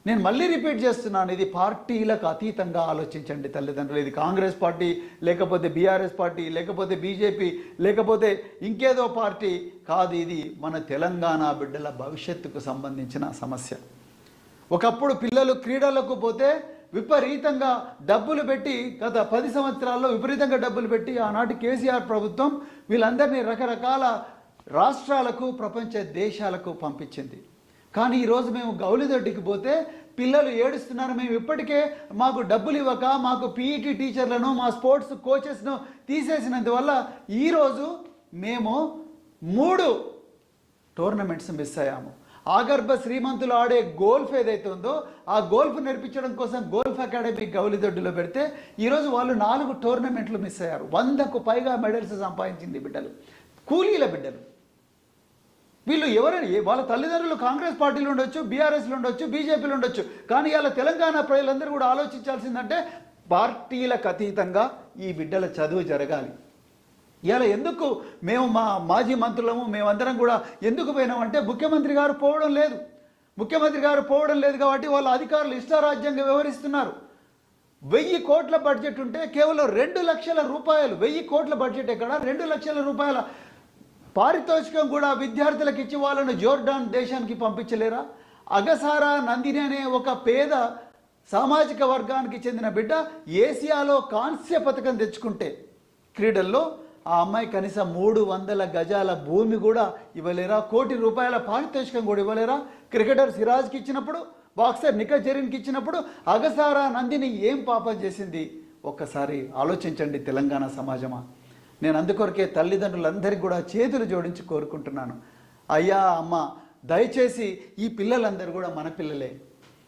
నేను మళ్ళీ రిపీట్ చేస్తున్నాను, ఇది పార్టీలకు అతీతంగా ఆలోచించండి తల్లిదండ్రులు. ఇది కాంగ్రెస్ పార్టీ, లేకపోతే బీఆర్ఎస్ పార్టీ, లేకపోతే బీజేపీ, లేకపోతే ఇంకేదో పార్టీ కాదు. ఇది మన తెలంగాణ బిడ్డల భవిష్యత్తుకు సంబంధించిన సమస్య. ఒకప్పుడు పిల్లలు క్రీడలకు పోతే విపరీతంగా డబ్బులు పెట్టి, గత 10 సంవత్సరాల్లో విపరీతంగా డబ్బులు పెట్టి ఆనాటి కేసీఆర్ ప్రభుత్వం వీళ్ళందరినీ రకరకాల రాష్ట్రాలకు, ప్రపంచ దేశాలకు పంపించింది. కానీ ఈరోజు మేము గౌలిదొడ్డికి పోతే పిల్లలు ఏడుస్తున్నారు. మేము ఇప్పటికే మాకు డబ్బులు ఇవ్వక మాకు పీఈటీ టీచర్లను, మా స్పోర్ట్స్ కోచెస్ను తీసేసినందువల్ల ఈరోజు మేము 3 టోర్నమెంట్స్ మిస్ అయ్యాము. ఆగర్భ శ్రీమంతులు ఆడే గోల్ఫ్ ఏదైతే ఉందో ఆ గోల్ఫ్ నేర్పించడం కోసం గోల్ఫ్ అకాడమీ గౌలిదొడ్డిలో పెడితే ఈరోజు వాళ్ళు 4 టోర్నమెంట్లు మిస్ అయ్యారు. 100కు పైగా మెడల్స్ సంపాదించింది బిడ్డలు, కూలీల బిడ్డలు. వీళ్ళు ఎవరైనా వాళ్ళ తల్లిదండ్రులు కాంగ్రెస్ పార్టీలో ఉండొచ్చు, బీఆర్ఎస్లో ఉండొచ్చు, బీజేపీలో ఉండొచ్చు. కానీ ఇలా తెలంగాణ ప్రజలందరూ కూడా ఆలోచించాల్సిందంటే పార్టీలకు అతీతంగా ఈ బిడ్డల చదువు జరగాలి. ఇలా ఎందుకు మేము మా మాజీ మంత్రులము మేమందరం కూడా ఎందుకు పోయినామంటే ముఖ్యమంత్రి గారు పోవడం లేదు. ముఖ్యమంత్రి గారు పోవడం లేదు కాబట్టి వాళ్ళ అధికారులు ఇష్టారాజ్యంగా వ్యవహరిస్తున్నారు. 1000 కోట్ల బడ్జెట్ ఉంటే కేవలం 2 లక్షల రూపాయలు, 1000 కోట్ల బడ్జెట్ ఎక్కడ, 2 లక్షల రూపాయల పారితోషికం కూడా విద్యార్థులకు ఇచ్చి వాళ్ళను జోర్డాన్ దేశానికి పంపించలేరా? అగసారా నందిని అనే ఒక పేద సామాజిక వర్గానికి చెందిన బిడ్డ ఏసియాలో కాంస్య పథకం తెచ్చుకుంటే క్రీడల్లో ఆ అమ్మాయి కనీసం 300 గజాల భూమి కూడా ఇవ్వలేరా? 1 కోటి రూపాయల పారితోషికం కూడా ఇవ్వలేరా? క్రికెటర్ సిరాజ్కి ఇచ్చినప్పుడు, బాక్సర్ నిఖత్ జరీన్కి ఇచ్చినప్పుడు అగసారా నందిని ఏం పాపం చేసింది? ఒక్కసారి ఆలోచించండి తెలంగాణ సమాజమా. నేను అందుకొరకే తల్లిదండ్రులందరికీ కూడా చేతులు జోడించి కోరుకుంటున్నాను. అయ్యా అమ్మ, దయచేసి ఈ పిల్లలందరూ కూడా మన పిల్లలే.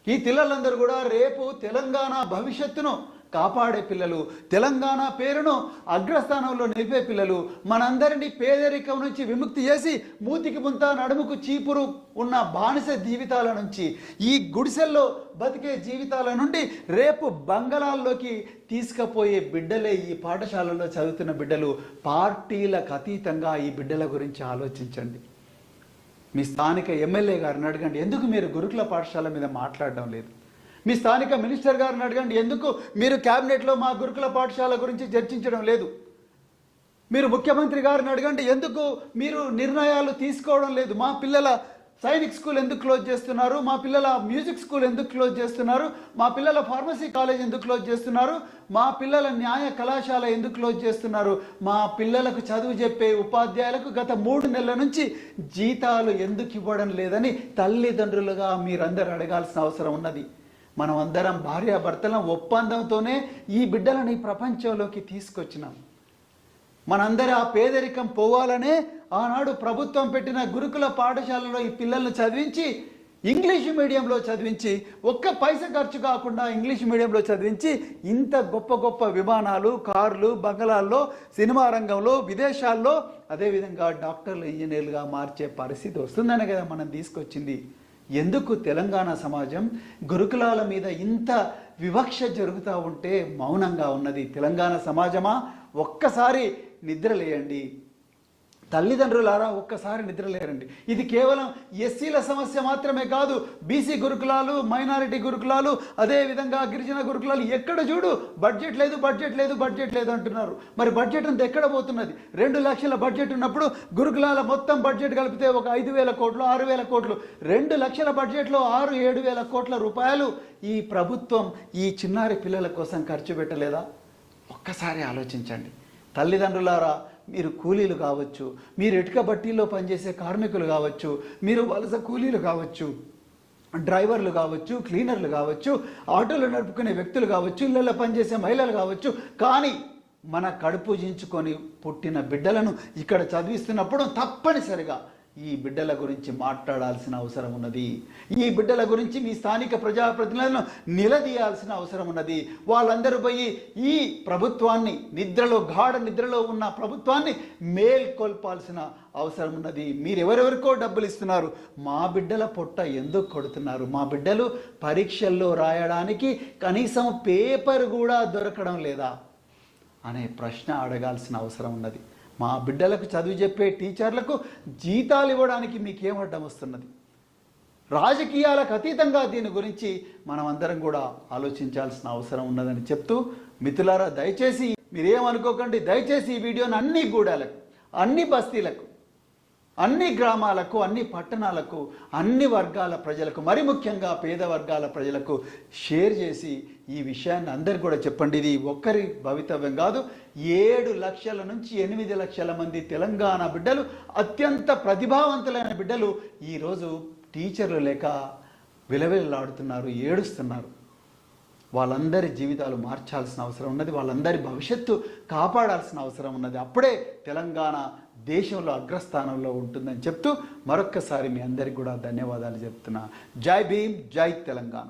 ఈ పిల్లలందరూ కూడా రేపు తెలంగాణ భవిష్యత్తును కాపాడే పిల్లలు, తెలంగాణ పేరును అగ్రస్థానంలో నిలిపే పిల్లలు. మనందరినీ పేదరికం నుంచి విముక్తి చేసి మూతికి ముంత నడుముకు చీపురు ఉన్న బానిస జీవితాల నుంచి, ఈ గుడిసెల్లో బతికే జీవితాల నుండి రేపు బంగళాల్లోకి తీసుకుపోయే బిడ్డలే ఈ పాఠశాలలో చదువుతున్న బిడ్డలు. పార్టీలకు అతీతంగా ఈ బిడ్డల గురించి ఆలోచించండి. మీ స్థానిక ఎమ్మెల్యే గారిని అడగండి, ఎందుకు మీరు గురుకుల పాఠశాల మీద మాట్లాడడం లేదు? మీ స్థానిక మినిస్టర్ గారిని అడగండి, ఎందుకు మీరు క్యాబినెట్లో మా గురుకుల పాఠశాల గురించి చర్చించడం లేదు? మీరు ముఖ్యమంత్రి గారిని అడగండి, ఎందుకు మీరు నిర్ణయాలు తీసుకోవడం లేదు? మా పిల్లల సైనిక్ స్కూల్ ఎందుకు క్లోజ్ చేస్తున్నారు? మా పిల్లల మ్యూజిక్ స్కూల్ ఎందుకు క్లోజ్ చేస్తున్నారు? మా పిల్లల ఫార్మసీ కాలేజ్ ఎందుకు క్లోజ్ చేస్తున్నారు? మా పిల్లల న్యాయ కళాశాల ఎందుకు క్లోజ్ చేస్తున్నారు? మా పిల్లలకు చదువు చెప్పే ఉపాధ్యాయులకు గత 3 నెలల నుంచి జీతాలు ఎందుకు ఇవ్వడం లేదని తల్లిదండ్రులుగా మీరందరూ అడగాల్సిన అవసరం ఉన్నది. మనం అందరం భార్యాభర్తల ఒప్పందంతోనే ఈ బిడ్డలని ప్రపంచంలోకి తీసుకొచ్చినాం. మనందరి ఆ పేదరికం పోవాలనే ఆనాడు ప్రభుత్వం పెట్టిన గురుకుల పాఠశాలలో ఈ పిల్లలను చదివించి, ఇంగ్లీష్ మీడియంలో చదివించి, ఒక్క పైసా ఖర్చు కాకుండా ఇంగ్లీష్ మీడియంలో చదివించి ఇంత గొప్ప గొప్ప విమానాలు, కార్లు, బంగళాల్లో, సినిమా రంగంలో, విదేశాల్లో, అదేవిధంగా డాక్టర్లు, ఇంజనీర్లుగా మార్చే పరిస్థితి వస్తుందనే కదా మనం తీసుకొచ్చింది. ఎందుకు తెలంగాణ సమాజం గురుకులాల మీద ఇంత వివక్ష జరుగుతూ ఉంటే మౌనంగా ఉన్నది? తెలంగాణ సమాజమా, ఒక్కసారి నిద్రలేయండి. తల్లిదండ్రులారా, ఒక్కసారి నిద్రలేరండి. ఇది కేవలం ఎస్సీల సమస్య మాత్రమే కాదు. బీసీ గురుకులాలు, మైనారిటీ గురుకులాలు, అదేవిధంగా గిరిజన గురుకులాలు ఎక్కడ చూడు బడ్జెట్ లేదు, బడ్జెట్ లేదు, బడ్జెట్ లేదు అంటున్నారు. మరి బడ్జెట్ అంతా ఎక్కడ పోతున్నది? 2 లక్షల బడ్జెట్ ఉన్నప్పుడు గురుకులాల మొత్తం బడ్జెట్ కలిపితే ఒక 5,000 కోట్లు, 6,000 కోట్లు. 2 లక్షల బడ్జెట్లో 6-7 కోట్ల రూపాయలు ఈ ప్రభుత్వం ఈ చిన్నారి పిల్లల కోసం ఖర్చు పెట్టలేదా? ఒక్కసారి ఆలోచించండి. తల్లిదండ్రులారా, మీరు కూలీలు కావచ్చు, మీరు ఇటుక బట్టీల్లో పనిచేసే కార్మికులు కావచ్చు, మీరు వలస కూలీలు కావచ్చు, డ్రైవర్లు కావచ్చు, క్లీనర్లు కావచ్చు, ఆటోలు నడుపుకునే వ్యక్తులు కావచ్చు, ఇళ్ళల్లో పనిచేసే మహిళలు కావచ్చు. కానీ మన కడుపు జించుకొని పుట్టిన బిడ్డలను ఇక్కడ చదివిస్తున్నప్పుడు తప్పనిసరిగా ఈ బిడ్డల గురించి మాట్లాడాల్సిన అవసరం ఉన్నది. ఈ బిడ్డల గురించి మీ స్థానిక ప్రజాప్రతినిధులను నిలదీయాల్సిన అవసరం ఉన్నది. వాళ్ళందరూ పోయి ఈ ప్రభుత్వాన్ని, గాఢ నిద్రలో ఉన్న ప్రభుత్వాన్ని మేల్కొల్పాల్సిన అవసరం ఉన్నది. మీరు ఎవరెవరికో డబ్బులు ఇస్తున్నారు, మా బిడ్డల పొట్ట ఎందుకు కొడుతున్నారు? మా బిడ్డలు పరీక్షల్లో రాయడానికి కనీసం పేపర్ కూడా దొరకడం లేదా అనే ప్రశ్న అడగాల్సిన అవసరం ఉన్నది. మా బిడ్డలకు చదువు చెప్పే టీచర్లకు జీతాలు ఇవ్వడానికి మీకేం అడ్డం వస్తున్నది? రాజకీయాలకు అతీతంగా దీని గురించి మనం అందరం కూడా ఆలోచించాల్సిన అవసరం ఉన్నదని చెప్తూ, మిత్రులారా దయచేసి మీరేమనుకోకండి, దయచేసి ఈ వీడియోని అన్ని గూడాలకు, అన్ని బస్తీలకు, అన్ని గ్రామాలకు, అన్ని పట్టణాలకు, అన్ని వర్గాల ప్రజలకు, మరి ముఖ్యంగా పేద వర్గాల ప్రజలకు షేర్ చేసి ఈ విషయాన్ని అందరు కూడా చెప్పండి. ఇది ఒక్కరి భవితవ్యం కాదు. 7 లక్షల నుంచి 8 లక్షల మంది తెలంగాణ బిడ్డలు, అత్యంత ప్రతిభావంతులైన బిడ్డలు ఈరోజు టీచర్లు లేక విలవిలలాడుతున్నారు, ఏడుస్తున్నారు. వాళ్ళందరి జీవితాలు మార్చాల్సిన అవసరం ఉన్నది, వాళ్ళందరి భవిష్యత్తు కాపాడాల్సిన అవసరం ఉన్నది. అప్పుడే తెలంగాణ దేశంలో అగ్రస్థానంలో ఉంటుందని చెప్తూ మరొక్కసారి మీ అందరికి కూడా ధన్యవాదాలు చెప్తున్నా. జై భీమ్, జై తెలంగాణ.